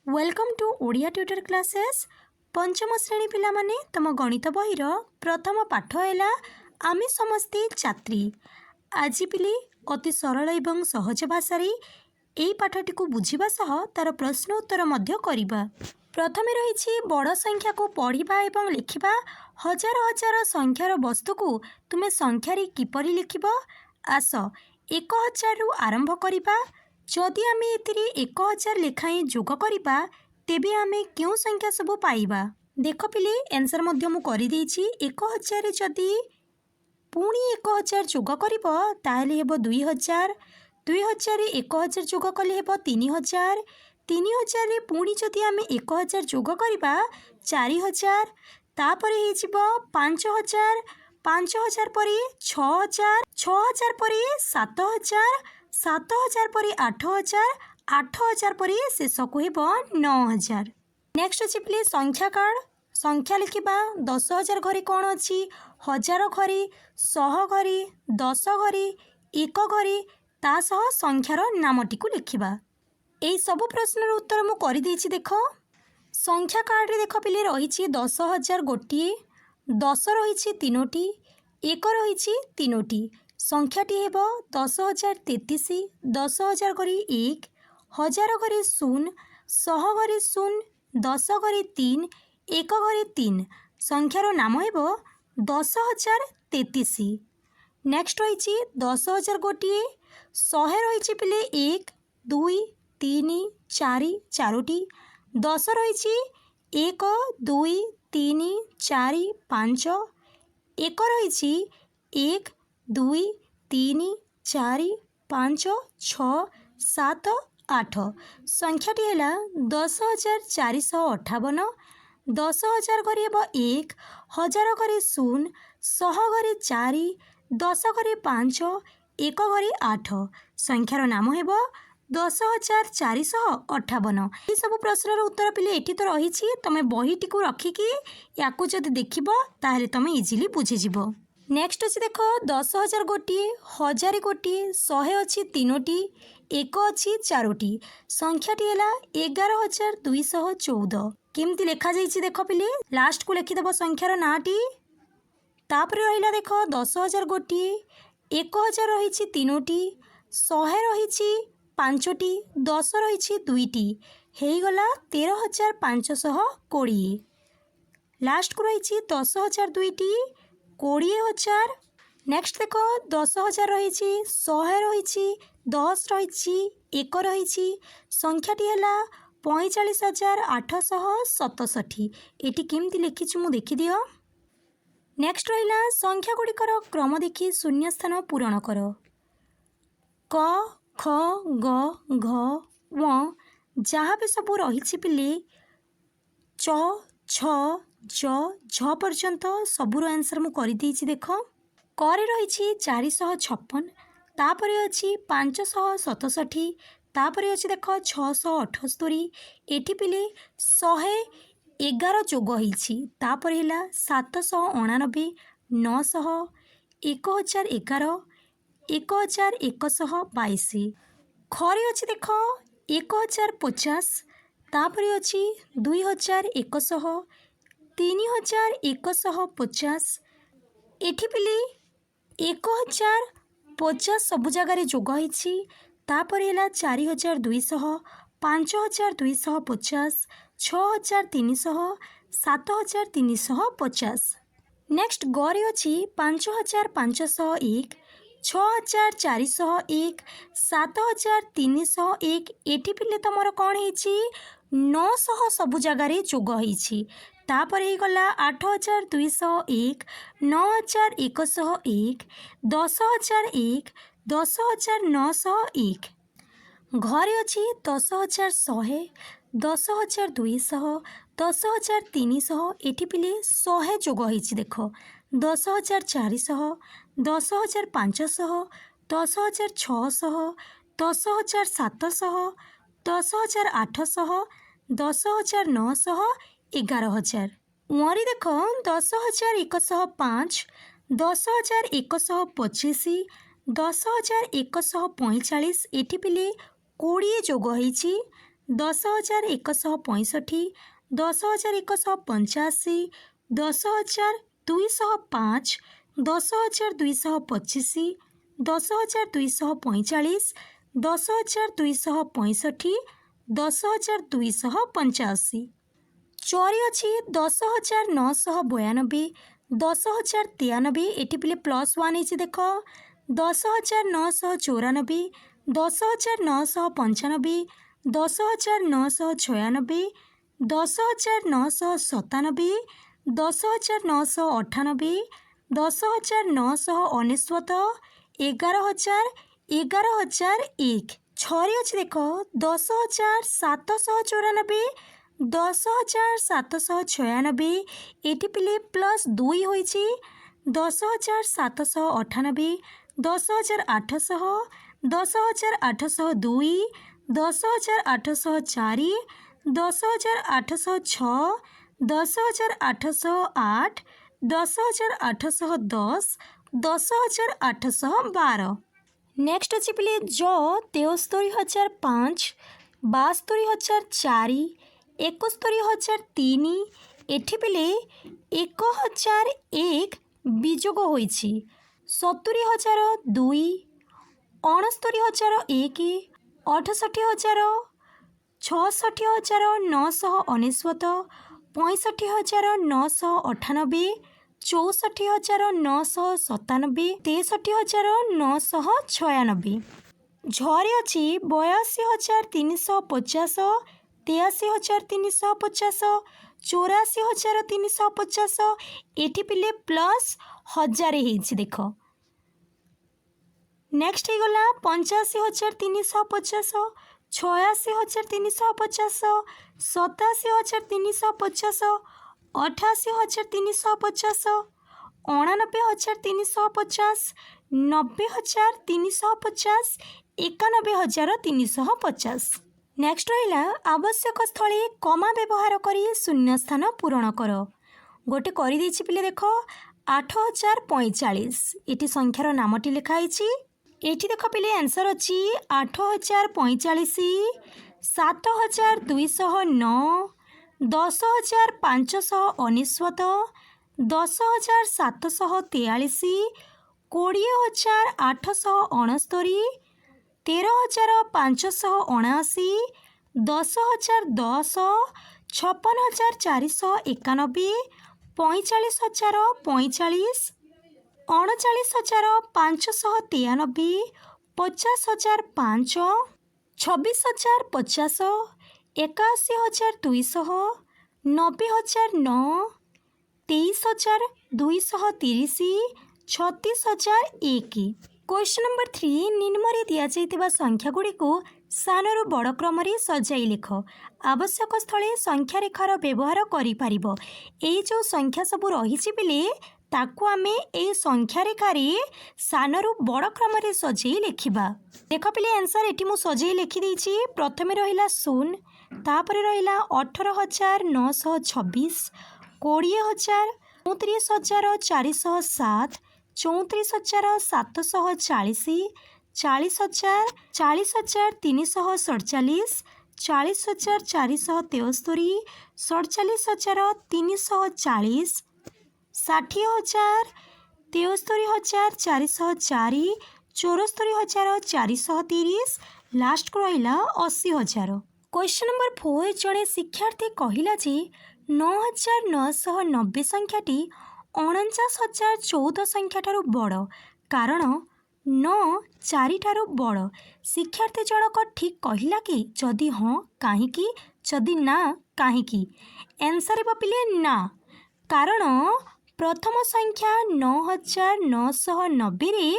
Welcome to Odia tutor classes पंचम श्रेणी पिला माने तम गणित बहीर प्रथम पाठ है आमे समस्ते छात्री। आज पिले अति सरल एवं सहज भाषा यही पाठटी को बुझा सह तार प्रश्न उत्तर मध्य करिबा। प्रथमे रही बड़ संख्या को पढ़ा एवं लिखा। हजार हजार संख्यार वस्तु को तुमे संख्यारे किपरि लिखिब। आस 1000 रु आरंभ करिबा। जदि आमे एतिरे 1000 लेखाएं जोग करिबा तेबे आमे क्यों संख्या सब पाइबा। देख पिले आंसर मध्य मु करि देछि। 1000 रे जदि पुणी 1000 जोग करिबो ताहेले हेबो 2000। 2000 रे 1000 जोग कले हेबो 3000। 3000 रे पुणी जदि आमे 1000 जोग करिबा 4000। तापरे हे जिवो 5000। 5000 परे 6000। 6000 परे 7000। 7000 परे 8000। 8000 परे शेष को हेबो 9000। नेक्स्ट अछि प्लीज संख्या कार्ड। संख्या लिखिबा। 10000 घरे कौन अच्छी? 1000 घरे, 100 घरे, 10 घरे, 1 घरे ता सह संख्यार नामटी को लिखिबा। एई सब प्रश्नर उत्तर मु करि देछि। देख संख्या कार्ड रे देख पिले रही 10000 गोटिए, 10 रही 3टी, 1 रही 3टी। संख्याटी हेबो 10033। 10000 घरे 1, 1000 घरे 0, 100 घरे 0, 10 घरे 3, 1 घरे 3। संख्यार नाम हेबो 10033। नेक्स्ट रही 10000 गोटिए, 100 रही पिले 1, 2, 3, 4, 4टी। 10 रही 1, 2, 3, 4, 5। 1 रही 1, 2, 3, 4, 5, 6, 7, 8। संख्याटी है 10458। 10000 घरे हेबो 1, 1000 घरे 0, 100 घरे 4, 10 घरे 5, 1 घरे 8। संख्यार नाम हेबो 10458। ये सब प्रश्नर उत्तर पिले एठी तो रही। तमे बहीटी को रखिकी याकू जदि देखिबो ताहेले तमे इजिली बुझी जिवो। नेक्स्ट अच्छी देख 10000 गोटिए, 1000 गोटिए, 100 अच्छी 3टी, 1 अच्छी 4टी। संख्याटी है 11214। केमती लेखा जाइए देख पिले लास्ट को लिखिदेव संख्यार नाटी। तापर रहा देख 10000 गोटिए, 1000 रही 3टी, 100 रही 5टी, 10 रही 2टी, होगला 13520। लास्ट को रही 10000 2टी 20000। नेक्स्ट देख 10000 रही 100 रही 10 रही 1 रही। संख्याटी है 45867। एटी केमती लिखी मु देखिदि। नेक्स्ट रहा संख्या गुड़िकर क्रम देखी शून्य स्थान पूरण कर। क, ख, ग, घ, व जहाँ भी सब रही पिले च, छ, ज, झ पर्यंत सबूर आंसर मु कर देछि। देख करे रही 456, तापर अच्छी 567, तापर अच्छी देख 678। एटी पिले 111 जोग होइछि। तापर है 789, 900, 1011, 1122। खरे अच्छी देख 1050, तापर अच्छी 2100, 3150। एठी पिले 1050 सबु जगार जोग होइछि। तापर है 4200, 5250, 6300, 7350। नेक्स्ट गरे अच्छी 5501, 6401, 7301। एठी पिले तुमर कौन है 900 सबु जगार जोग होइछि। तापर ही गला 8201, 9101, 10001, 10901। घरे अच्छी 10100, 10200, 10300। एठी पिले 100 जोग होइछि। देख 10400, 10500, 10600, 10700, 10800, 10900, 11000। उरी देख 10105, 10125, 10145। एठी पिले 20 जोग होइछि। 10,165, 10,185, 10,205, 10,225, 10,245, 10,265, 10,285। ଚୋରି ଅଛି 10,992, 10,093, ଏଠି ପିଲେ +1 ହେଇଛି ଦେଖ, 10,994, 10,995, 10,996, 10,997, 10,998, 10,999, 11,000, 11,001। ଛଅରେ ଅଛି ଦେଖ 10,794, 10,796, ଏଠି ପିଲେ +2 ହୋଇଛି, 10,798, 10,800, 10,802, 10,804, 10,806, 10,808, 10,810, 10,812। ନେକ୍ସଟ ଅଛି ପିଲେ 73,005, 72,004, 71,003, ଏଠି ପିଲେ 1,001 ବିଯୋଗ ହୋଇଛି, 70,002, 69,001, 68,000, 66,999, 65,998, 64,997, 63,996। ଝରେ ଅଛି 82,350, 83,350, 84,350, ଏଠି ପିଲେ +1000 ହେଇଛି ଦେଖ। ନେକ୍ସଟ ହେଇଗଲା 85,350, 86,350, 87,350, 88,350, 89,350, 90,350, 91,350। ନେକ୍ସଟ ରହିଲା ଆବଶ୍ୟକ ସ୍ଥଳେ କମା ବ୍ୟବହାର କରି ଶୂନ୍ୟସ୍ଥାନ ପୂରଣ କର। ଗୋଟେ କରିଦେଇଛି ପିଲେ ଦେଖ 8,045, ଏଠି ସଂଖ୍ୟାର ନାମଟି ଲେଖା ହେଇଛି, ଏଠି ଦେଖ ପିଲେ ଆନ୍ସର ଅଛି 8,045, 7,209, 10,599, 10,743, 20,869, 13,579, 10,010, 56,491, 45,045, 39,593, 50,005, 26,050, 81,200, 90,009, 23,230, 36,001। क्वेश्चन नंबर 3 निम्नरे दिया संख्यागुड़िक सानरू बड़ क्रम सजाई लिख। आवश्यक स्थले संख्या रेखार व्यवहार करें। जो संख्या सब रही पिले ताकू आमे ए संख्या रेखार सानरू बड़ क्रम सजाई लिखा। देख पिले आंसर एटी मु सजाई लिखिदी। प्रथम रहा 0, तापर रहा 18,926, 20,000, 29,407, 34,740, 40,000, 40,347, 40,473, 47,340, 60,000, 73,404, 74,430, लास्ट को रहा 80,000। क्वेश्चन नंबर 4 जड़े शिक्षार्थी कहला जे 9,990 संख्याटी 49,014 संख्या ठारू बड़, कारण 9 4 ठारू बड़। शिक्षार्थी जनक ठीक कहला कि जदि हाँ कहीं, जदि ना कहीं। आंसर पिले ना, कारण प्रथम संख्या 9,990 रे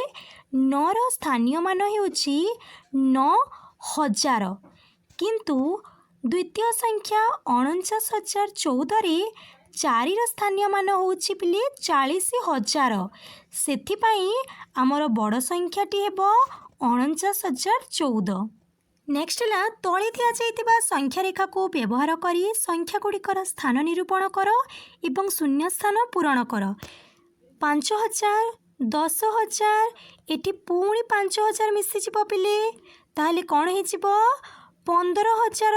9 स्थानीय मान होउछि 9,000, किंतु द्वितीय संख्या 49,014 रे 4 स्थानीय मान होउछि पिले 40,000। सेथिपाई आमर बड़ संख्याटी हेबो 49,014। नेक्स्ट है तले दिया संख्या रेखा को व्यवहार करी संख्या गुड़िकर स्थान निरूपण कर एवं शून्य स्थान पूरण कर। 5,000, 10,000 एटी पुणी 5,000 मिसीज पिले ताहले कौन हो 15,000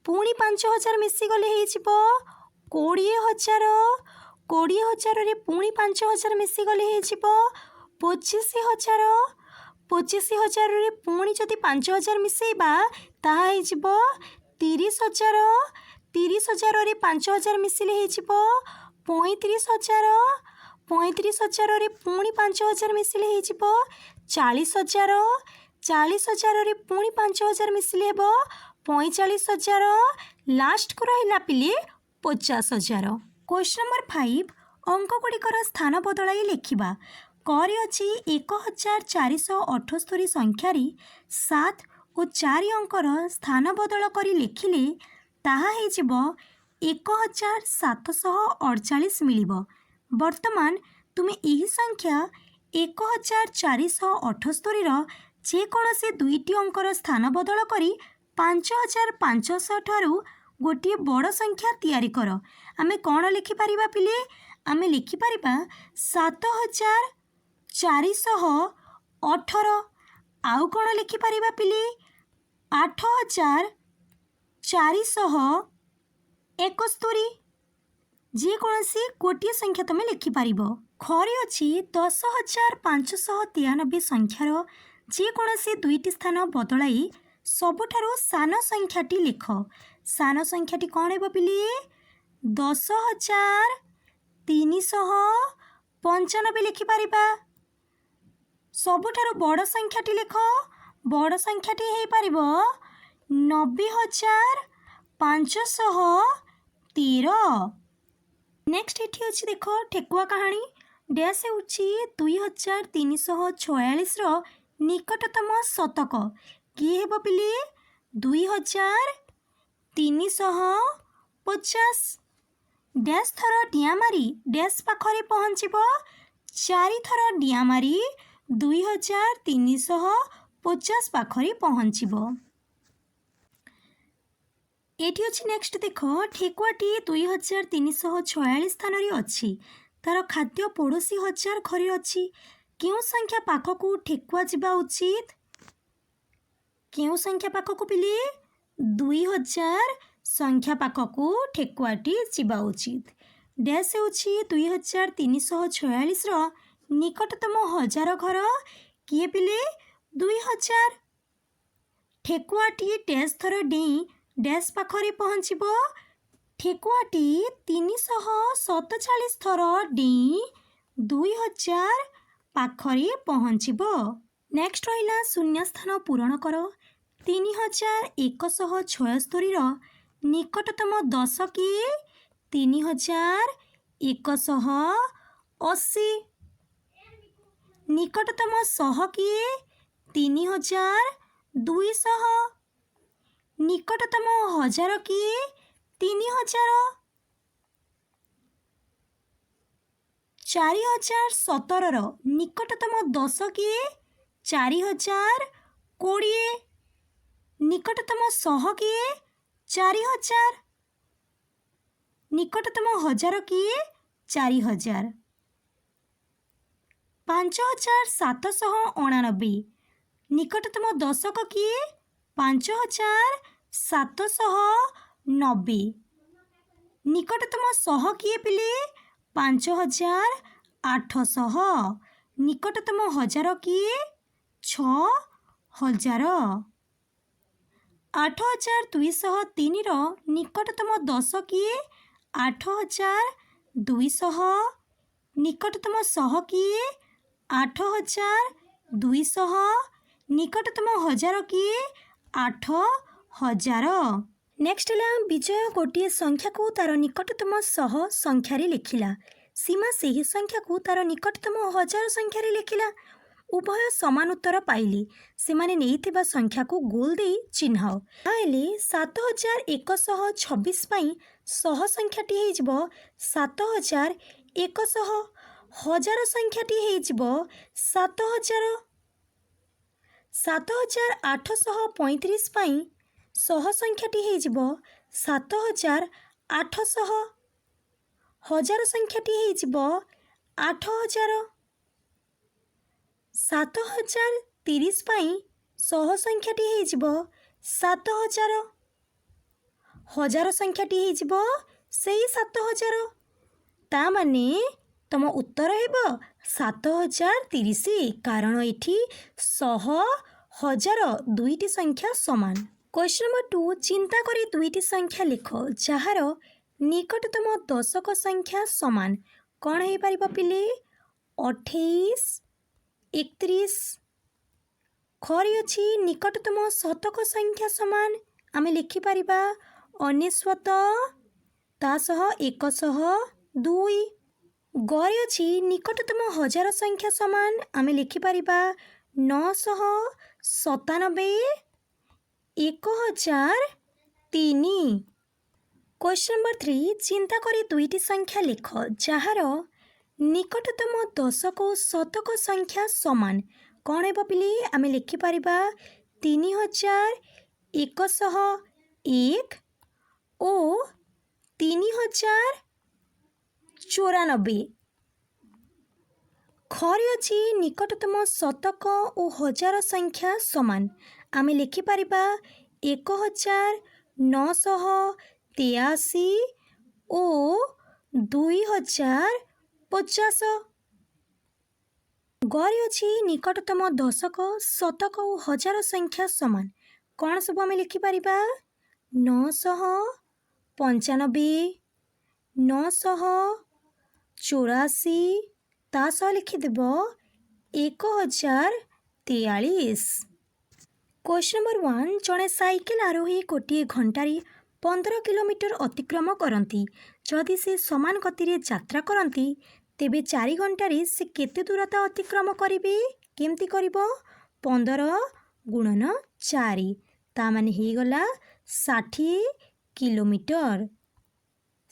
पुणी 5,000 मिसीगले हो 20,000 20,000 पुणी 5,000 मिसीगले हो 25,000 25,000 पुणी जदि 5,000 मिसेबा ताहा हो 30,000 30,000 5,000 मिसिले हो 35,000 35,000 पुणी 5,000 मिसिले हो 40,000 40,000 पुणी 5,000 मिसिले हो 45,000 लास्ट को रहा पिले 50,000। क्वेश्चन नंबर 5 अंक गुड़िकर स्थान बदलाई लिखा करे अच्छी 1,478 संख्यार 7 और 4 अंकर स्थान बदल कर लिखिले ताहा 1,748 मिल। वर्तमान तुम्हें यही संख्या 1,478 जेकोसी दुईटी अंकर स्थान बदल कर 5,500 ठारू गोटे बड़ संख्या तैयारी कर। आमे कौन लिखिपर पिले आमे लिखिपर 7,418 आउ कौन लिखिपर पिले 8,471 जेकोसी गोटे संख्या तुम लिखिपर। खरी अच्छी 10,593 संख्यार जेकोसी दुईटी स्थान बदलाई सबुठारु सान संख्याटी लिख। सान संख्याटी कौन है पिले 10,395 लिखिपर। सबुठारु बड़ संख्याटी लिख। बड़ संख्याटी हो पार 90,513। नेक्स्ट ये अच्छी देख ठेकुआ कहानी डैश हो 2,346 निकटतम शतक किए हे पिले 2,350 डैश थर डिया मारी डैश पाखरे पहुँचब 4 थर डिया मारी 2,350 पाखरे पहुँचब। एठी अच्छी नेक्स्ट देख ठेकुआटी 2,346 स्थान अच्छी तार खाद्य पड़ोशी 1,000 घरे अच्छी क्यों संख्या पाखक ठेकुआ जावा उचित क्यों संख्या पाखक पिले 2,000 संख्या पाखक ठेकुआटी जावा उचित। डैश हो 2,346 निकटतम 1,000 घर किए पिले 2,000 ठेकुआटी डैश थर डेई डैश पाखरे पहुँचब ठेकुआटी 347 थर डेई 2,000 पाखरे पहुँचब। नेक्स्ट रहा शून्य स्थान पूरण कर 3,176 निकटतम 10 किए 3,180 निकटतम 100 किए 3,200 निकटतम 1,000 किए 3,000 4,017 निकटतम 10 किए 4,020 निकटतम 100 किए 4,000 निकटतम 1,000 किए 4,000 5,789 निकटतम 10 किए 5,790 निकटतम 100 किए पिले 5,800 निकटतम 1,000 किए 6,000 8,203 निकटतम 10 किए 8,200 निकटतम 100 किए 8,200 निकटतम 1,000 किए 8,000। नेक्स्ट है विजय गोटे संख्या को तार निकटतम 100 संख्यार लिखिला सीमा से ही संख्या को तार निकटतम 1,000 संख्यार लिखिला उभय समान उत्तर पाइले से माने नहीं संख्या को गोल दे चिन्हाओ ताहले 7,126 100 संख्याटी हो 7,100 1,000 संख्याटी हो 7,000 7,835 100 संख्याटी हो 7,800 1,000 संख्याटी हो 8,000 7,030 100 संख्याटी हो 7000 हजार संख्याटी हो सेई 7000 ता माने तुम उत्तर हेब 7030 कारण एठी 100 हजार दुईटी संख्या समान। क्वेश्चन नंबर 2 चिंता करी दुईटी संख्या लिख जार निकटतम दशक संख्या समान कौन हो पार पिले 28 31 खरी अच्छी निकटतम शतक संख्या समान आम लिखिपर 99 ता सह 102 गरे अच्छी निकटतम हजार संख्या समान आम लिखिपर 997 1003। क्वेश्चन नंबर 3 चिंता करी दुईटी संख्या लिख जार निकटतम दशक और शतक संख्या समान कौन है पिले आम लिखिपर 3101 और 3094 खरी अच्छी निकटतम शतक और हजार संख्या समान आम लिखिपर 1983 और 2050 गरे अच्छी निकटतम दशक शतक और हजार संख्या समान कौन सब आम लिखिपर 995 984 ता सह लिखिदेव 1043। क्वेश्चन नंबर 1 जड़े साइकेल आरोही गोटे घंटारे 15 किलोमीटर अतिक्रम करती जदि से समान गति रे यात्रा करती तेबे 4 घंटारे से केते दूरता अतिक्रम करेंगे केमती करिब 15 गुणन 4 ता माने ही गला 60 किलोमीटर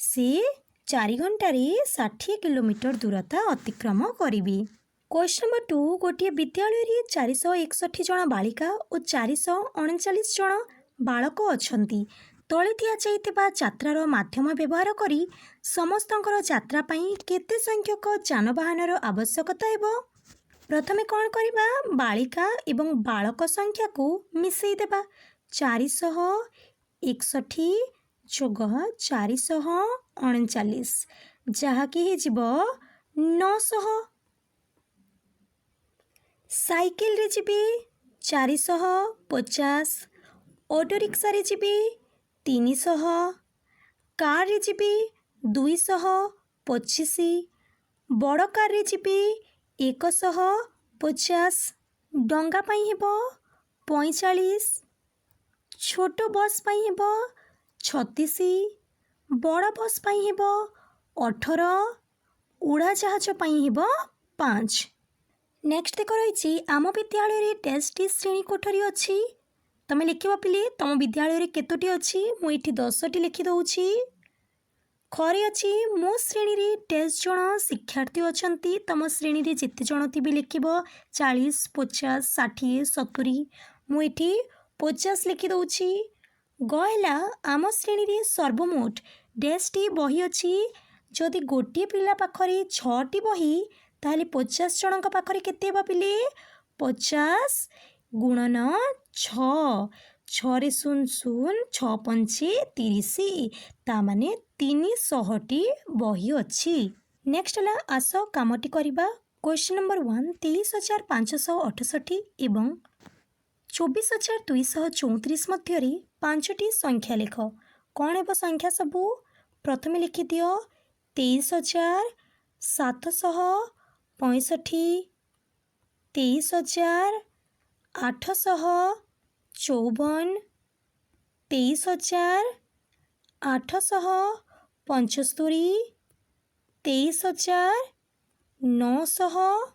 से 4 घंटारे 60 किलोमीटर दूरता अतिक्रम करिबे। क्वेश्चन नंबर 2 गोटे विद्यालय रे 461 जन बालिका और 439 जन बालक अछंती तले दिया जाइतिबा यात्रार माध्यम व्यवहार करी समस्तंकर यात्रा पई केते संख्यक जानवाहनर आवश्यकता हेबो। प्रथमे कौन करिबा बालिका एवं बालक संख्या को मिसई देबा 461 जोग 439 जहाँकि हेजिबो 900। साइकेल रे जिबे 450 ऑटो रिक्शा रे जिबे 300 कार रे जिबे 225 बड़ कार रे जिबे 150 डंगा पाई हेबो 45 छोट बस पाई हेबो 36 बड़ बस पाई हेबो 18 उड़ा जहाज पाई हेबो 5। नेक्स्ट देख रही आम विद्यालय रे टेस्ट श्रेणी कोठरी अच्छी तुम लिख पिले तुम विद्यालय रे केतोटी अच्छी मुझे 10टी लिखि दौची। खरी अच्छी मो श्रेणी रे टेस्ट जन शिक्षार्थी अच्छा तुम श्रेणी रे जिते जन थी लिख 40 50 60 70 मुझे 50 लिखि दौची। गहला आम श्रेणी रे सर्वमोट डेस्टी बही अच्छी जदि गोटे पिला पाखरे 6टी बही ताहले 50 जनक पाखरे केते हेबा पिले 50 गुणन 6 6 रे 0 0 6 5 30 ता माने 300टी बही अच्छी। नेक्स्ट ला आस कामटी करिबा। क्वेश्चन नंबर 1 23,568 एवं 24,234 मध्य 5टी संख्या लिख कौन है संख्या सबू प्रथमे लिखि दियो 23,765 23,854 23,875 23,900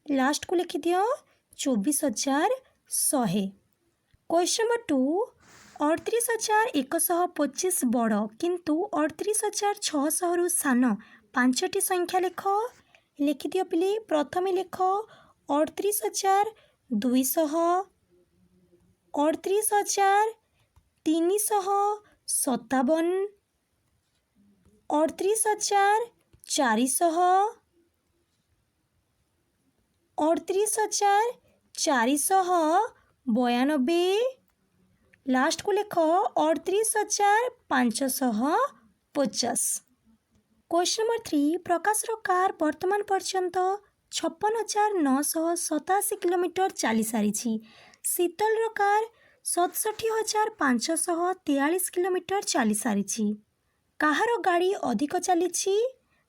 लास्ट को लिखि दियो 24,100। क्वेश्चन नंबर 2 38,125 बड़ किंतु 38,600 रु सान 5टी संख्या लिख लिखि दियो पिले प्रथमे लिख 38,200 38,357 38,400 38,492 लास्ट को लेख 38,550। क्वेश्चन नंबर 3 प्रकाशर कार वर्तमान पर्यंत 56,987 किलोमीटर चली सारी। शीतल कार 67,543 किलोमीटर चली सारी। कहार गाड़ी अधिक चली?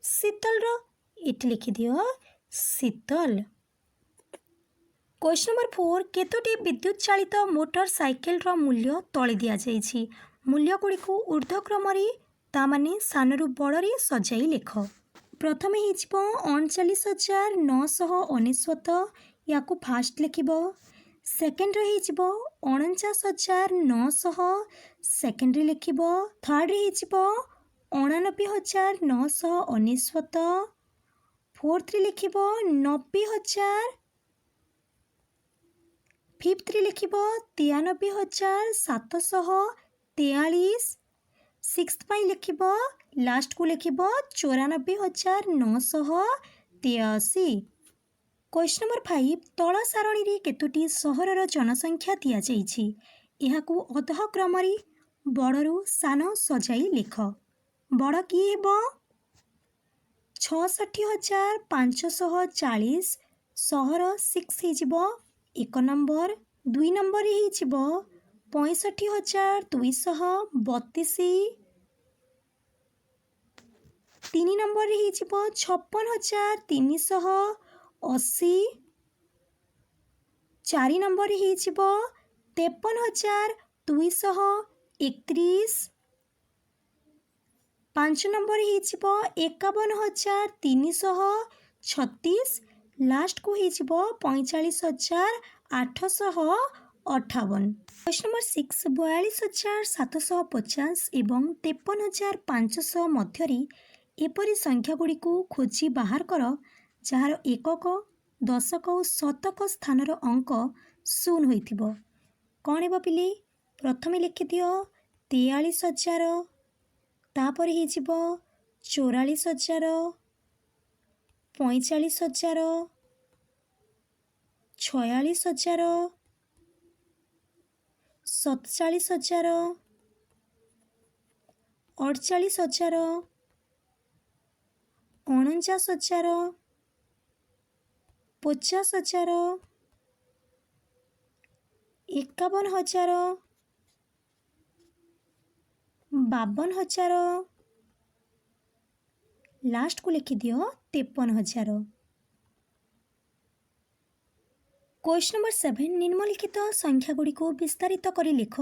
शीतल। ये लिखि दियो शीतल। क्वेश्चन नंबर 4 केतोटी विद्युत चालित मोटर साइकेल मूल्य तले दि जाइछि? मूल्य गुड़ी को ऊर्ध्वक्रम तामाने सानरू बड़े सजाई लेख। प्रथम हो 39,999 या फास्ट लिख। सेकेंड हो 49,900 सेकेंड लिख। थर्ड हो 89,999। फोर्थ लिख 90,000। फिफ्थ लिख 93,743। सिक्स्थ लिख लास्ट को लिख 94,983। क्वेश्चन नंबर 5 तल सारणी रे केतोटी सहरर जनसंख्या दि जाइछि? एहाकू अधः क्रम बड़रू सान सजाई लिख। बड़ किए हेबो? 66,540 सहर 6 हो एक नंबर। 2 नंबर हो 65,232। 3 नंबर हो 56,380। 4 नंबर हो 53,231। 5 नंबर हो 51,336। लास्ट को हो 45,858। क्वेश्चन नंबर 6 42,750 एवं 53,500 मध्य एपरी संख्या गुड़ी को खोजी बाहर कर जार एकक दशक और शतक स्थानर अंक 0 होइथिबो। कौन है पिले? प्रथम लिखि दियो 43,000, तापर हो 44,000, 45,000, 46,000, 47,000, 48,000, 49,000, 50,000, 51,000, 52,000। लास्ट को लिखि दियो 53,000। क्वेश्चन नंबर 7 निम्नलिखित संख्या गुड़ी को विस्तारित करी लिख।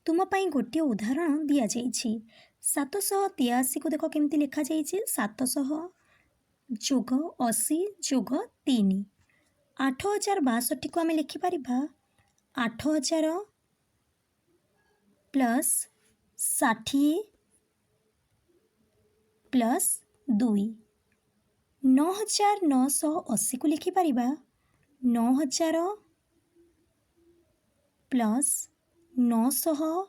तुम पाई गोटे उदाहरण दि जाइछि। 783 को देख केमती लिखा जाइछि। 700 जोग 80 जोग 3। 8,062 को आम लिखिपर 8,000 प्लस 60 प्लस 2। 9,980 को लिखिपर 9,000 प्लस 900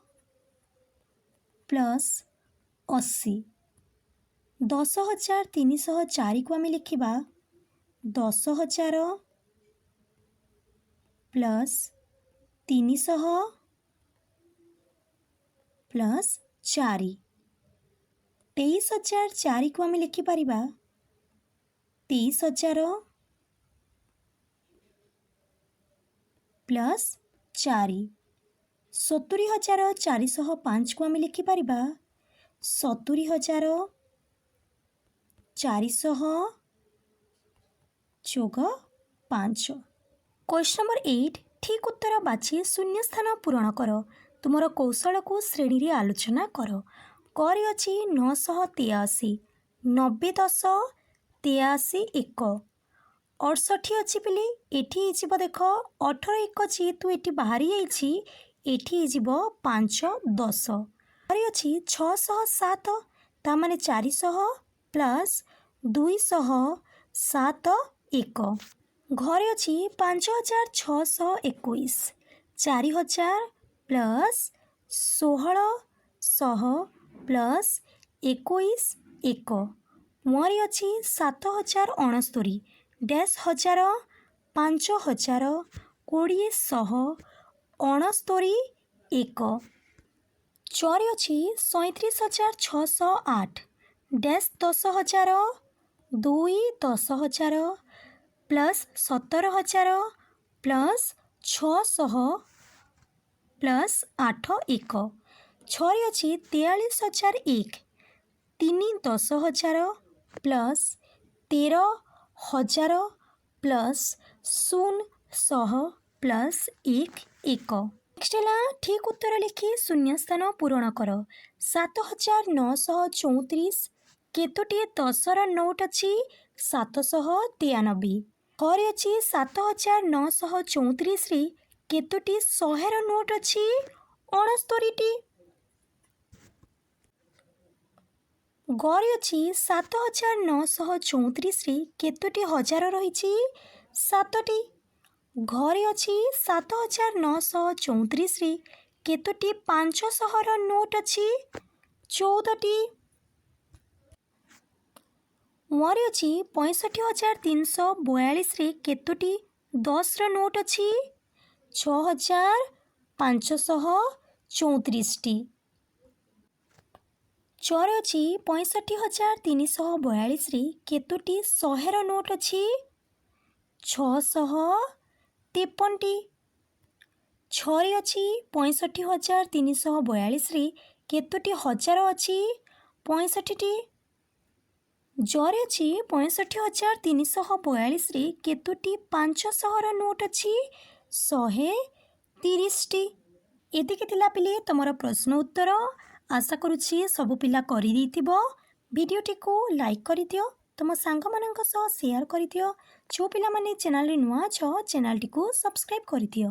प्लस 80। 10,304 को आम लिखा 10,000 प्लस 300 प्लस 4। 23,004 को आम लिखिपर 23,000 प्लस 4। 70,405 को आम लिखिपर 70,400 जोग 5। क्वेश्चन नंबर 8 ठीक उत्तर बाछी शून्य स्थान पूरण कर। तुमर कौशल को श्रेणी रे आलोचना कर। करे अच्छी 983, 90 10 83 1, 68 अच्छी पिले एठी देख 18 1 जेहेतु ये बाहरी एठी 5 10। करे अच्छी 607 तामाने 400 प्लस 207 1। घरे अच्छी 5,621, 4,000 प्लस 1,600 प्लस 21 1। मोरी अच्छी 7,069 डैश 1,000 5,000 20,169 ଏକ। ଚରେ ଅଛି 37,608 ଡ୍ୟାସ୍ 10,000 2 10,000 ପ୍ଲସ୍ 17,000 ପ୍ଲସ୍ 600 ପ୍ଲସ୍ 8 1। ଛରେ ଅଛି 43,001 3 10,000 ପ୍ଲସ୍ 13,000 ପ୍ଲସ୍ 0 ପ୍ଲସ୍ 1 1। ନେକ୍ସଟ ହେଲା ଠିକ୍ ଉତ୍ତର ଲେଖି ଶୂନ୍ୟସ୍ଥାନ ପୂରଣ କର। 7,934 କେତୋଟି 10ର ନୋଟ୍ ଅଛି? 793। ଘରେ ଅଛି 7,934ରେ କେତୋଟି 100ର ନୋଟ୍ ଅଛି? 69ଟି। ଘରେ ଅଛି 7,934ରେ କେତୋଟି 1000 ରହିଛି? 7ଟି। ଘରେ ଅଛି 7,934ରେ କେତୋଟି 500ର ନୋଟ୍ ଅଛି? 14ଟି। ଘରେ ଅଛି 65,342ରେ କେତୋଟି 10ର ନୋଟ୍ ଅଛି? 6,534ଟି। ଚରେ ଅଛି 65,342ରେ କେତୋଟି 100ର ନୋଟ୍ ଅଛି? 653ଟି। ଛରେ ଅଛି 65,342ରେ କେତୋଟି 1000 ଅଛି? 65ଟି। ଜରେ ଅଛି 65,342ରେ କେତୋଟି 500ର ନୋଟ୍ ଅଛି? 130ଟି। ଏତିକି ଥିଲା ପିଲେ ତମର ପ୍ରଶ୍ନ ଉତ୍ତର। ଆଶା କରୁଛି ସବୁ ପିଲା କରିଦେଇଥିବ। ଭିଡ଼ିଓଟିକୁ ଲାଇକ୍ କରିଦିଅ, ତୁମ ସାଙ୍ଗମାନଙ୍କ ସହ ସେୟାର କରିଦିଅ। ଯେଉଁ ପିଲାମାନେ ଚ୍ୟାନେଲରେ ନୂଆ ଅଛ ଚ୍ୟାନେଲଟିକୁ ସବସ୍କ୍ରାଇବ୍ କରିଦିଅ।